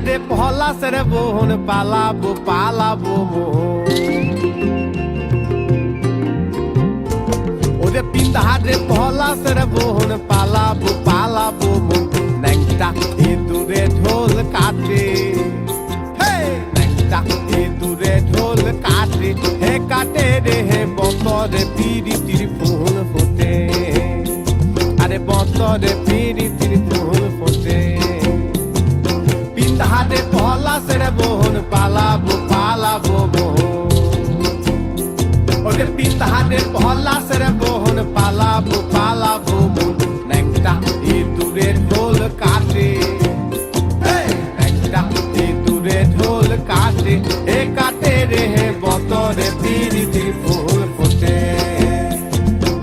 রে পলাশের বোন পালাবো পালাবো মোহন ওরে পিন্ধা রে পলাশের বোন পালাবো পালাবো মোহন ন্যাংটা ইঁদুরে ঢোল কাটে ন্যাংটা ইঁদুরে ঢোল কাটে হে কাটে রে হে বতরে পিরিতির ফুল ফোটে আরে বতরে পিরিতির ফুল ফোটে পিন্ধা রে পলাশের বোন পালাবো পালাবো মোহন ওরে পিন্ধা রে পলাশের বোন পালাবো পালাবো মোহন ন্যাংটা ইঁদুরে ঢোল কাটে ন্যাংটা ইঁদুরে ঢোল কাটে এ কাটে রে হে বতরে পিরিতির ফুল ফোটে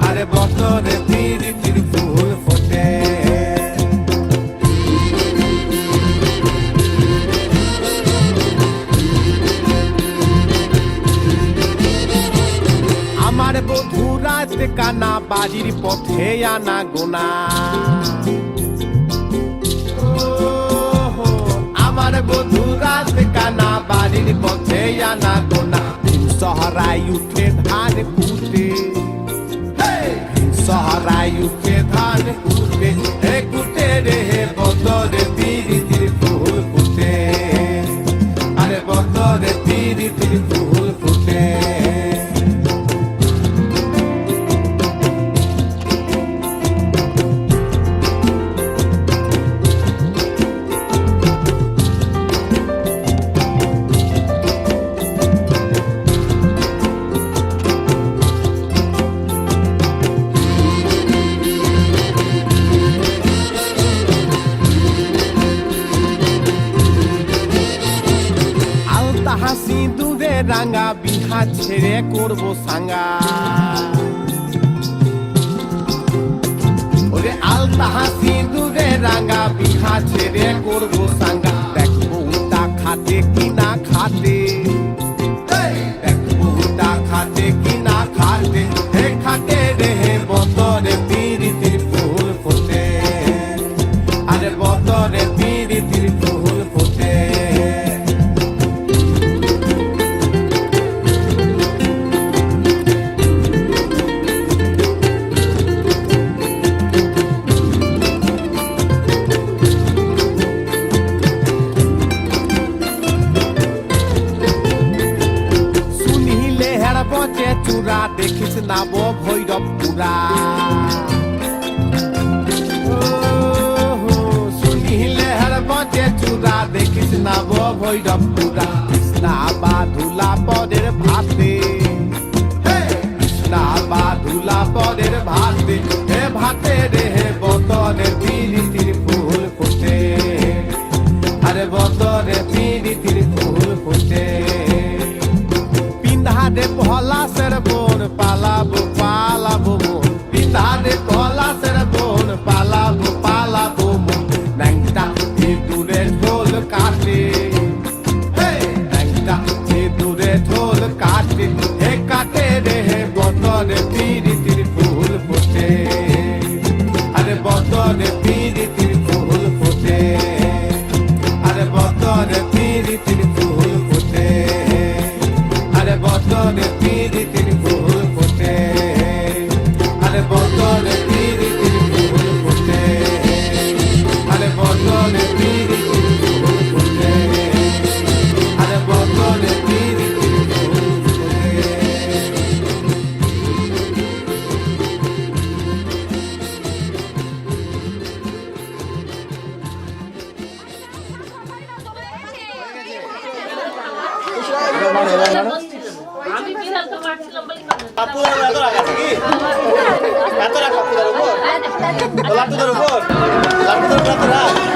আরে বতরে পিরিতির ফুল ফোটে আমার বধূ রাত কানা বাড়ির পথে আনা গোনা আমার বধূ রাত কানা বাড়ির পথে আনা গোনা শহরায় উঠে ধান কুটে শহরায় উঠে ধান কুটে হে কুটে রে হে বতরে পিরিতির ফুল ফুটে আরে বতরে পিরিতির ফুল ফুটে হাসি দূরে রাঙা বিহা ছেড়ে করবো সাঙ্গা ওরে আলতা হাসি দূরে রাঙা বিহা ছেড়ে করবো সাঙ্গা দেখবো উল্টা খাতে কি না খাতে দেখবো উল্টা খাতে কি না খাতে হে খাতে রে হে বতরে পিরিতির ফুল ফোটে আরে বতরে পিরিতির ফুল ফোটে চূড়া দেখিস নাব ভৈরব পুরা শুনিলে হের বজে চূড়া দেখিস নাব ভৈরব পুরা কৃষ্ণা বাধুলা পদের ভাতে কৃষ্ণা বাধুলা পদের ভাতে হে ভাতে রে হে বতরে পিরিতির ফুল ফোটে আরে বতরে পিরিতির ফুল ফোটে পিন্ধা রে পলাশের বোন পালাবো পালাবো মোহন পিন্ধা রে পলাশের বোন পালাবো পালাবো মোহন ন্যাংটা ইঁদুরে ঢোল কাটে ন্যাংটা ইঁদুরে ঢোল কাটে হে কাটে রে হে বতরে পিরিতির ফুল ফোটে আরে বতরে পিরিতির ফুল ফোটে আরে বতরে পিরিতির ফুল ফোটে আরে বতরে পিরিতির ফুল ফোটে আরে বতরে পিরিতির ফুল ফোটে আরে বতরে পিরিতির ফুল ফোটে আরে বতরে পিরিতির ফুল ফোটে আমি বিড়াল তো মারছিলাম বলি Kapular na ito, sige. Kato na, kapular mo. Lapto na rin. Lapto na rin.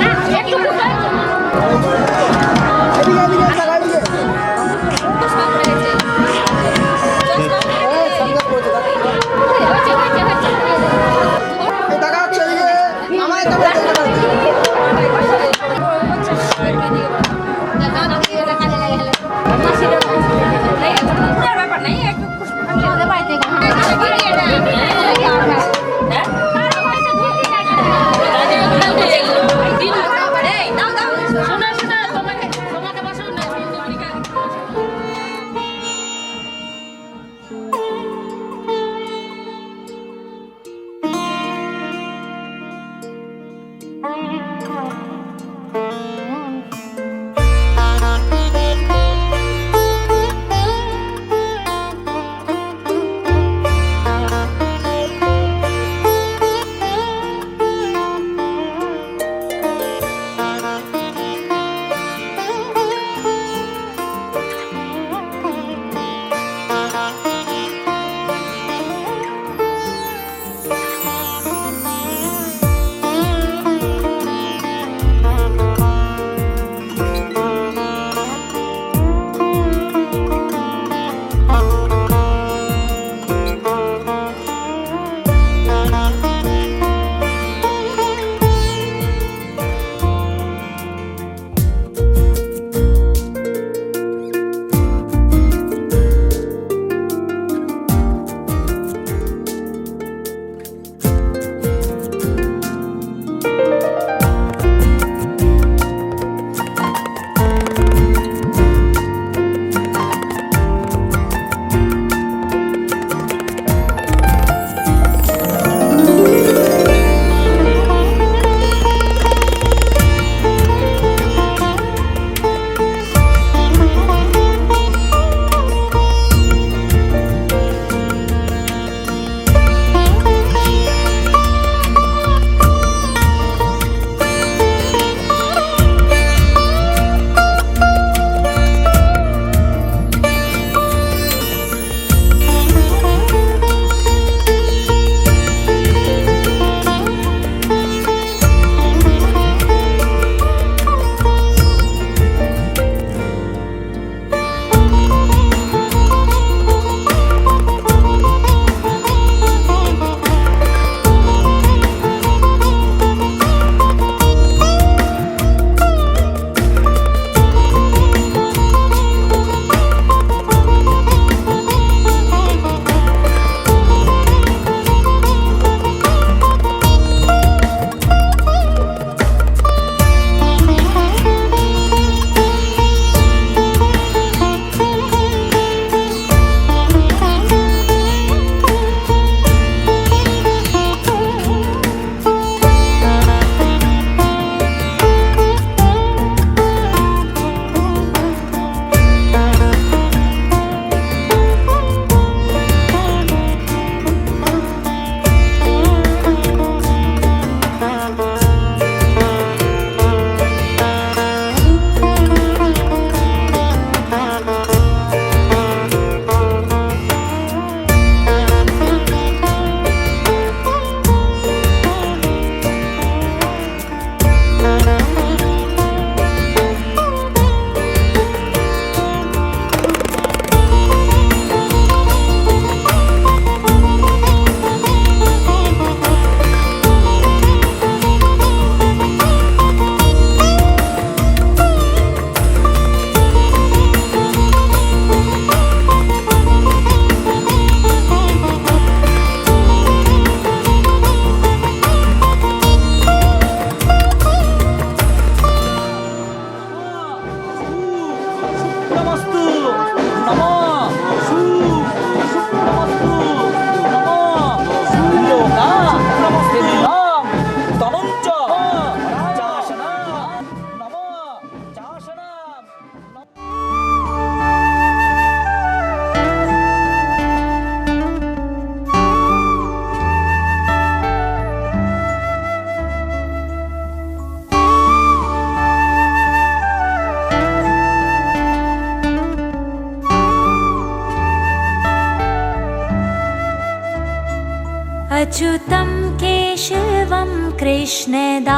अच्युतं केशवं कृष्णदामोदरं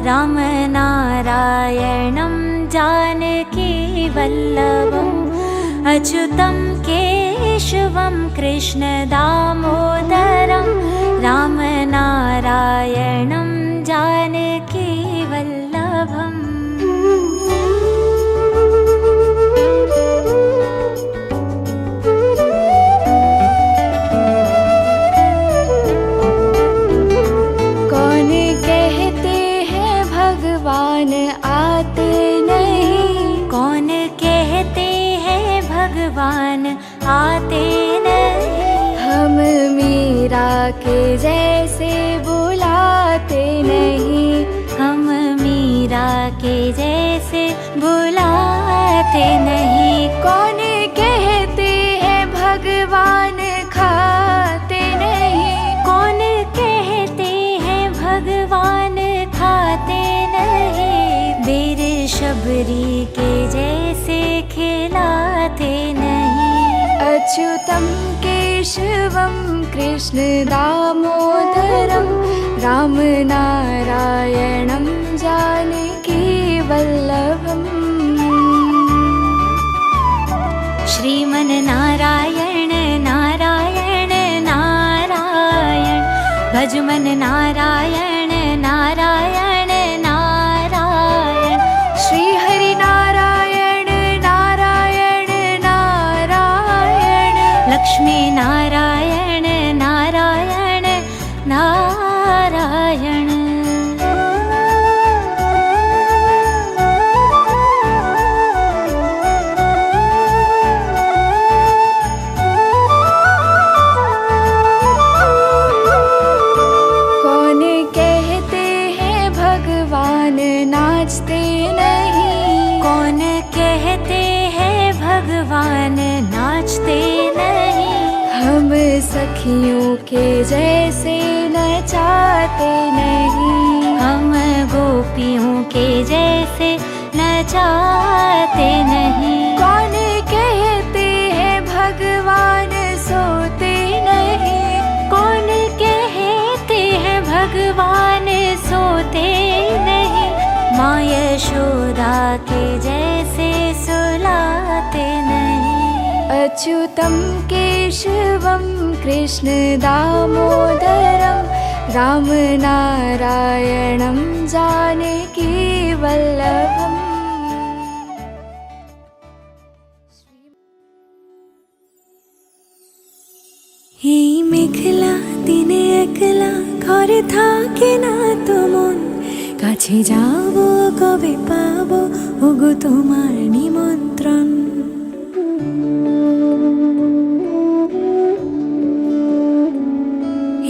रामनारायणं जानकीवल्लभम् अच्युतं केशवं कृष्णदामोदरं रामनारायणं जानकीवल्लभम् कौन कहते हैं भगवान आते नहीं, कौन कहते हैं भगवान आते नहीं, हम मीरा के जैसे बुलाते नहीं, हम मीरा के जैसे बुलाते नहीं। कौन कहते हैं भगवान खाते नहीं, कौन कहते हैं भगवान खाते नहीं, बेर शबरी के जैसे खिलाते नहीं। अच्युतं केशवं कृष्णदामोदरं रामनारायणं जानकीवल्लभम् श्रीमन्नारायण नारायण नारायण भजमन नारायण नारायण नारायण श्री हरि नारायण नारायण नारायण लक्ष्मी नारायण नारायण नारायण। नाचते नहीं, कौन कहते हैं भगवान नाचते नहीं, हम सखियों के जैसे नचाते नहीं, हम गोपियों के जैसे नचाते नहीं। कौन कहते हैं भगवान सोते नहीं, कौन कहते हैं भगवान सोते नहीं, माँ यशोदा के जैसे सुलाते नहीं। अच्युतं केशवं कृष्णदामोदरं रामनारायणं जानकीवल्लभम्। এই মেঘলা দিনে একলা ঘরে থাকে না তো মন, কাছে যাব কবে পাবো ওগো তোমার নিমন্ত্রণ।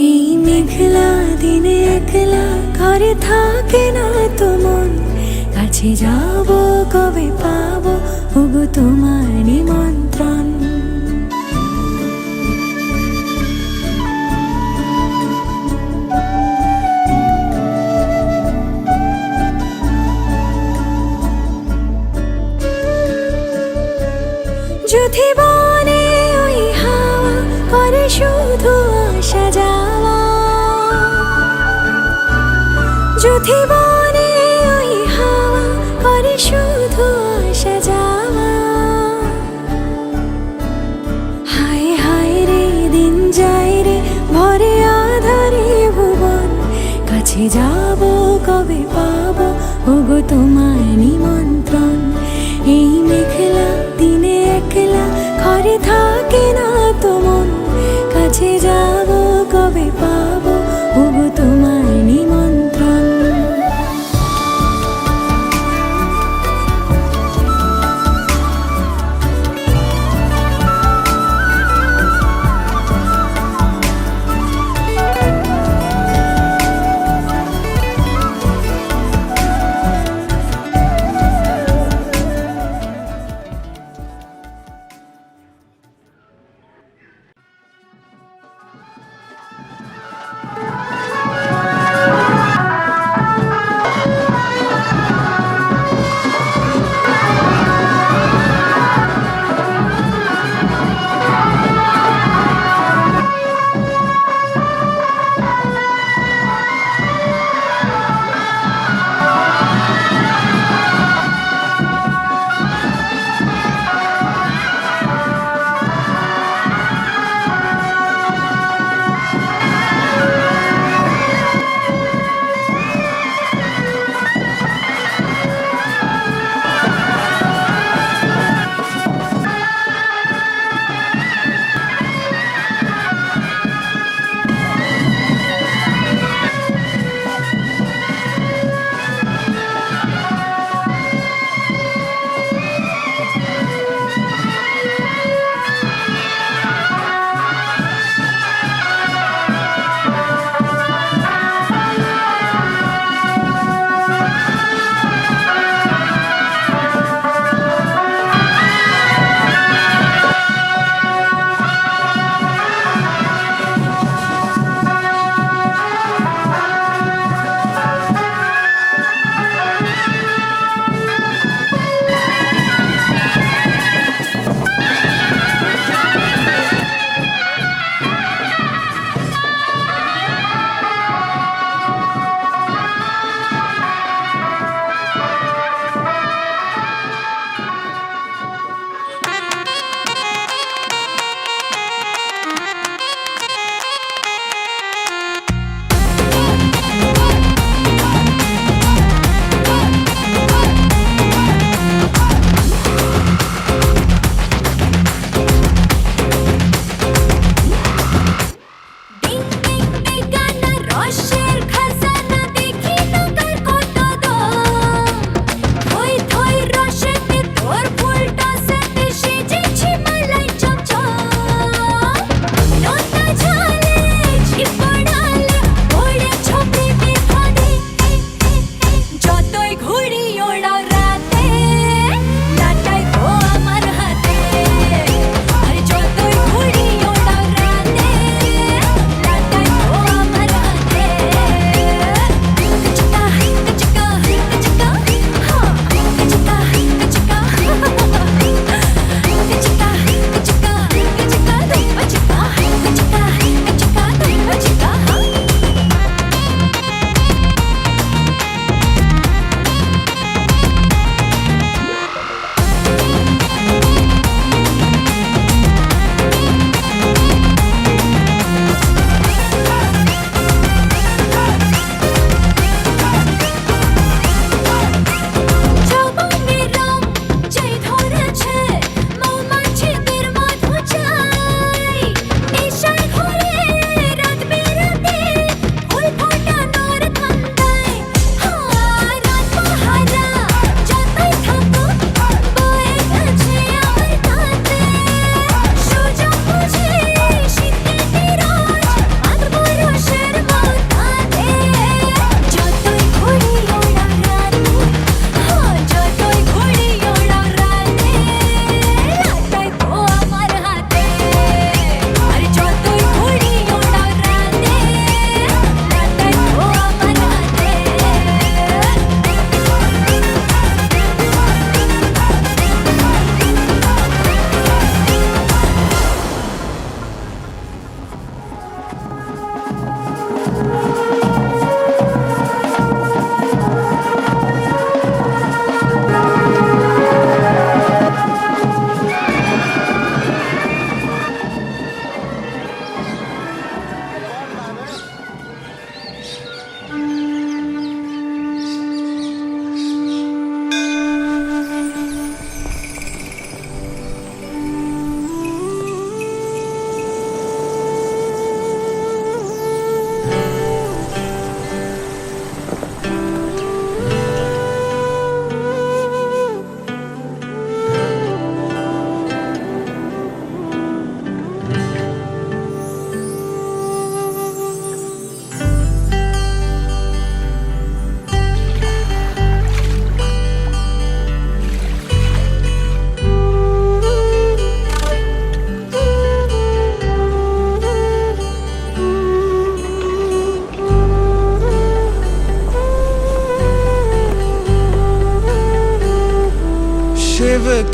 এই মেঘলা দিনে একলা ঘরে থাকে না তো মন, কাছে যাব কবে পাবো ওগো তোমার নিমন্ত্রণ। যদি বনে ওই হাওয়া করে শুধু আসা যাওয়া, যদি বনে ওই হাওয়া করে শুধু আসা যাওয়া, হায় হায় রে দিন যায় রে ভরে আধারে ভুবন, কাছে যাব কবে পাবো ওগো তোমার নিমন্ত্রণ। এই মেঘলা দিনে একলা ঘরে থাকে না তো মন, কাছে যাব কবে পাবো ওগো তোমার নিমন্ত্রণ।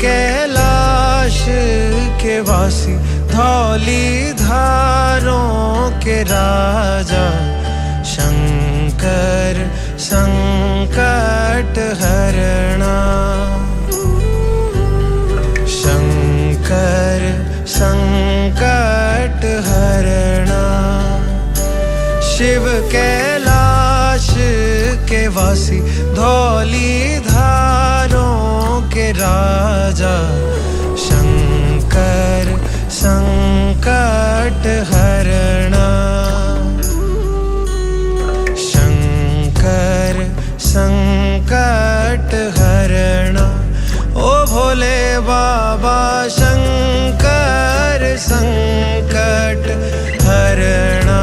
कैलाश के वासी धौली धारों के राजा शंकर संकट हरणा शंकर संकट हरणा शिव कैलाश के वासी धौली धारों के राजा शंकर संकट हरणा शंकर संकट हरणा ओ भोले बाबा शंकर संकट हरणा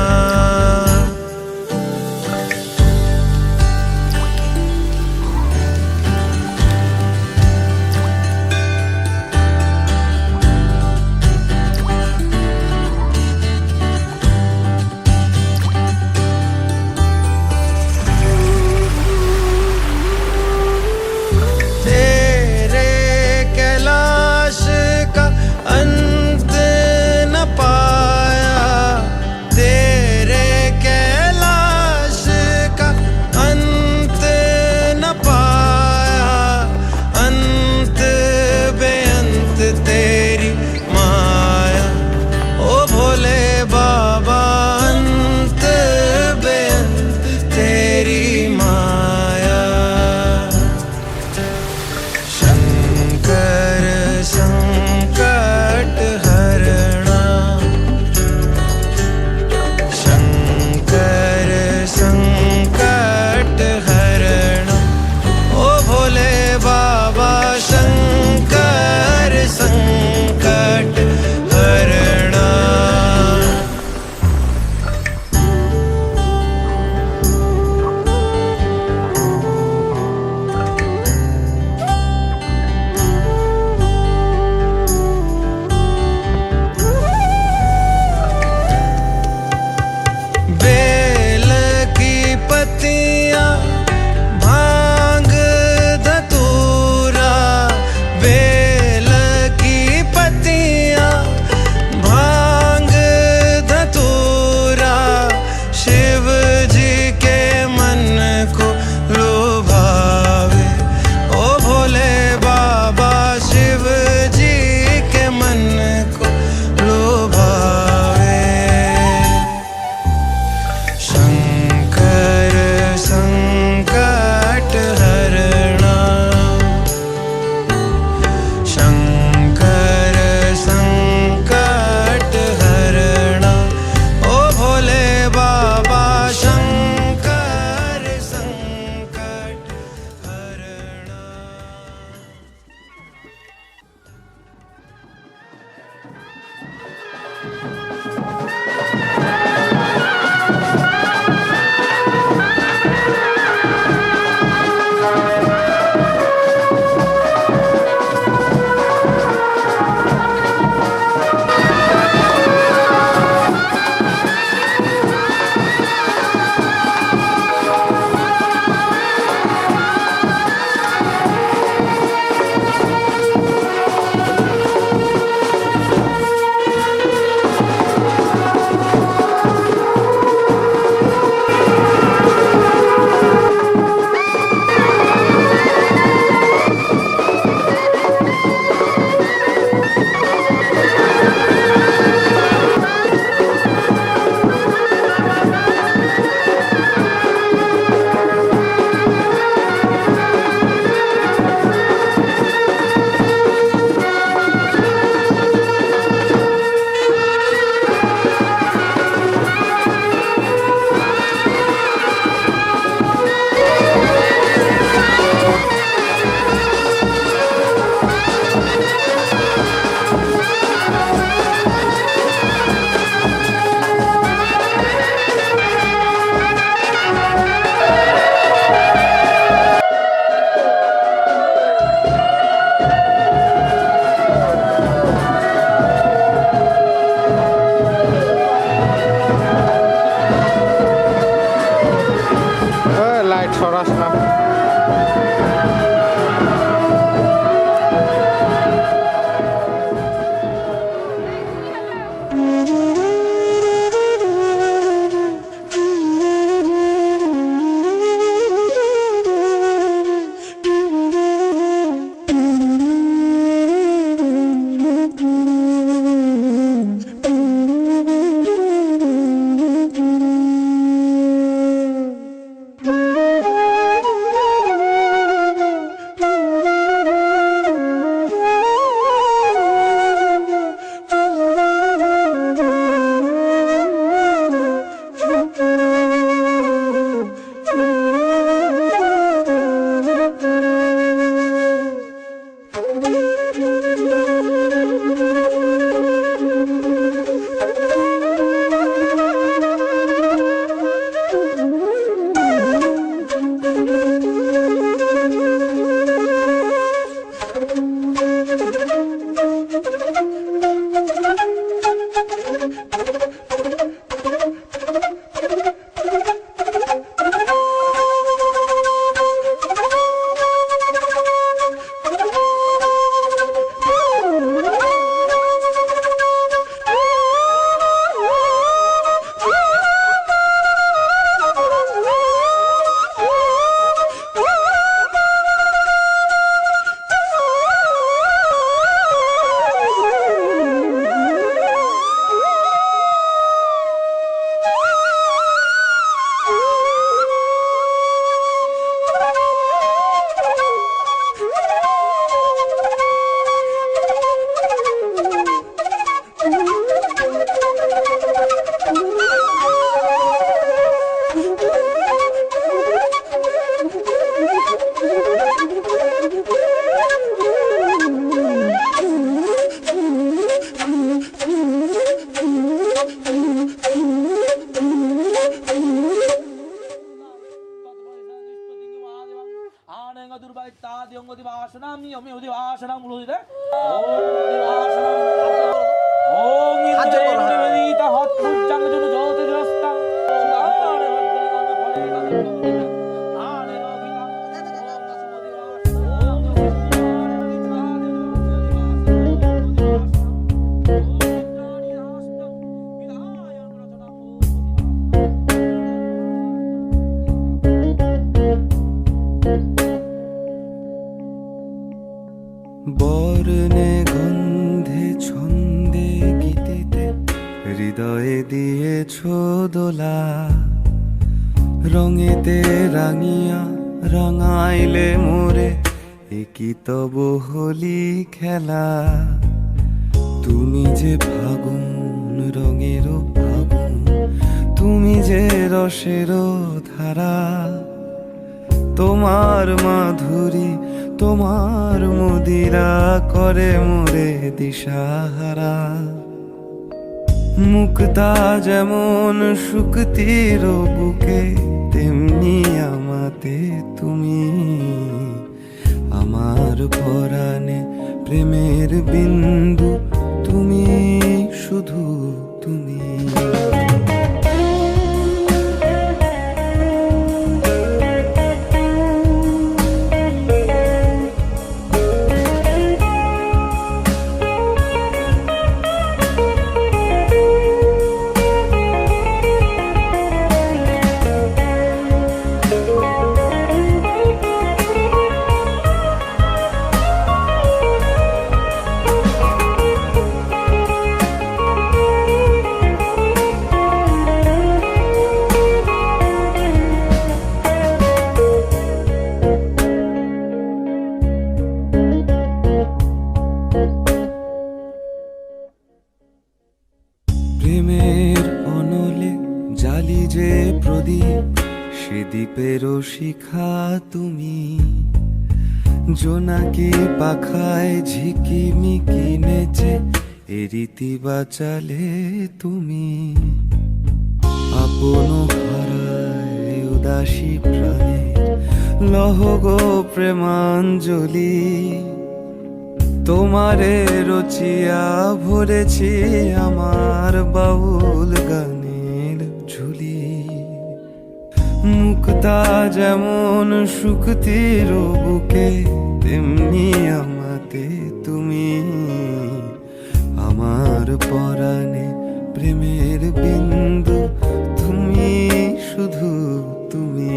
দিয়ঙ্গতি বাসনাম নিয়মিতি বাসনাম মুলুদিতে ওম নিবেদিত হত পূজ্যাং জুন জ্যোতি জস্তা সুদারে বর্ণে গন্ধে ছন্দে গীতিতে হৃদয়ে দিয়েছো দোলা রঙেতে রাঙিয়া রাঙাইলে মোরে একই তব হোলি খেলা তুমি যে ফাগুন রঙেরও ফাগুন তুমি যে রসেরও ধারা তোমার মাধুরী তোমার মদিরা করে মোরে দিশাহারা মুক্তা যেমন শুকতির বুকে তেমনি আমাতে তুমি আমার পরাণে প্রেমের বিন্দু তুমি শুধু তুমি প্রেমের অনলে জালি যে প্রদীপ সে দ্বীপেরও শিখা তুমি জোনাকি পাখায় ঝিকিমিকি নেচে এ রীতি বাঁচালে তুমি আপন হারায় উদাসী প্রাণে লহ গো প্রেমাঞ্জলি তোমারে রচিয়া ভরেছি আমার বাউল গানের ঝুলি মুক্তা যেমন শুকতির বুকে তেমনি আমাতে তুমি আমার পরাণে প্রেমের বিন্দু তুমি শুধু তুমি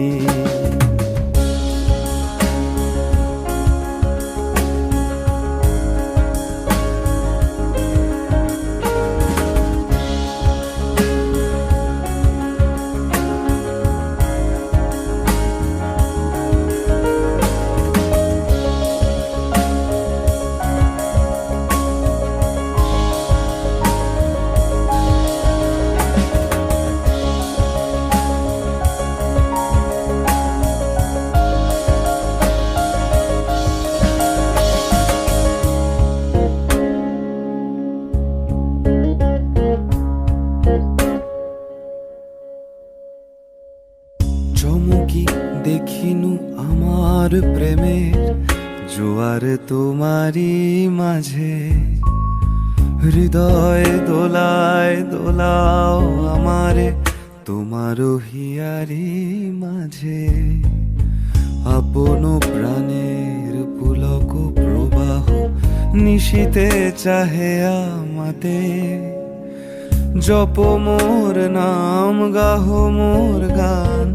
চমকি দেখিনু আমার প্রেমের জোয়ার তোমারই মাঝে হৃদয় দোলায় দোলাও আমারে তোমারও হিয়ারি মাঝে আপন প্রাণের পুলক প্রবাহ নিশীতে চাহে আমাতে জপ মোর নাম গাহ মোর গান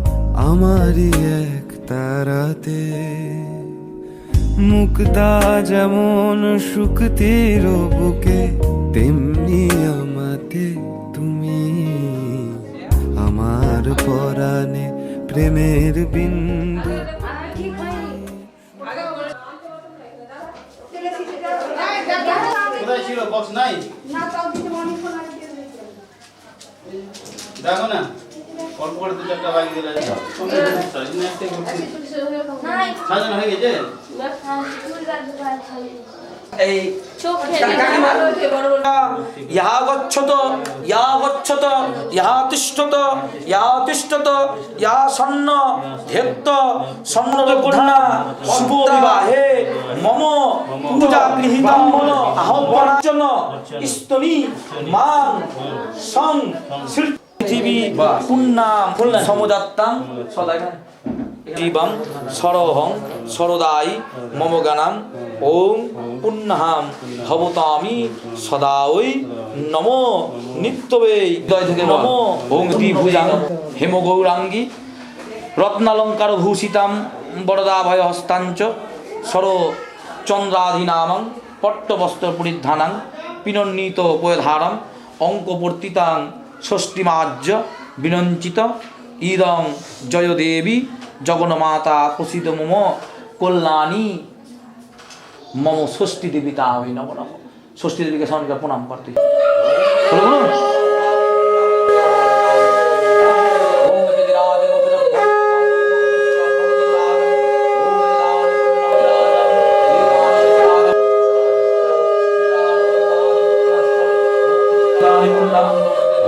আমারই এক তারাতে মুক্তা যেমন শুকতির বুকে তেমনি আমাতে তুমি আমার পরাণে প্রেমের বিন্দু কোথায় ছিল বক্স নাই দেখো না অল্প করে 2-4টা লাগিয়ে দিলে সাজানো হয়ে গেছে এই চোখ কাকিমা ইহা গচ্ছত ইহা গচ্ছত ইহা তিষ্ঠত ইহা তিষ্ঠত ইহা সন্ন ধেত্ত সন্নকন্যা শুভ বিবাহে মম পূজা গৃহীতম আহ্বানার্চন স্তনি মান সং পৃথিবী পুণ্যাম সমজাত্তাং সদা জীবং সরহং সরদাই মম গানাম ওম পুণ্যাম ভবতামি সদা ওই নমো নিত্যবে হৃদয় থেকে নমো ওম দ্বিভুজাং হেমগৌরাঙ্গী রত্নালঙ্কার ভূষিতাম বরদাভয় হস্তাঞ্চ সর চন্দ্রাধীনামং পট্টবস্ত্র পরিধানাং পিনন্নীত পয়ধারম অঙ্কবর্তিতাং ষষ্ঠীমাজ্য বিনঞ্চিত ইদং জয়দেবী জগন্মাতা প্রসিদ্ধ মম কল্যাণী মম ষষ্ঠী দেবী তা হই নম নম ষষ্ঠী দেবীকে স্মরণ প্রণাম করতে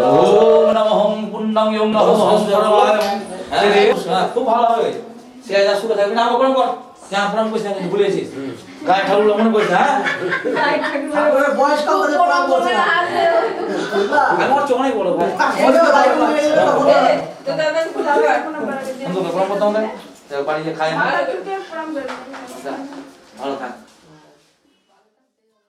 ওম নমঃ পুণ্যং ইয়ং নমঃ খুব ভালো হবে সে যা সুখে থাকবি না প্রণাম কর যা প্রণাম করিস না ভুলে গেছিস গায়ে ঠাকুর মনে করিস হ্যাঁ বয়স কম করে প্রণাম করছে না। আমার চোখ অনেক বড় ভাই তো দাদা খুলাবে এখন প্রণাম করতে হবে বাড়ি যে খায় না প্রণাম করে ভালো থাক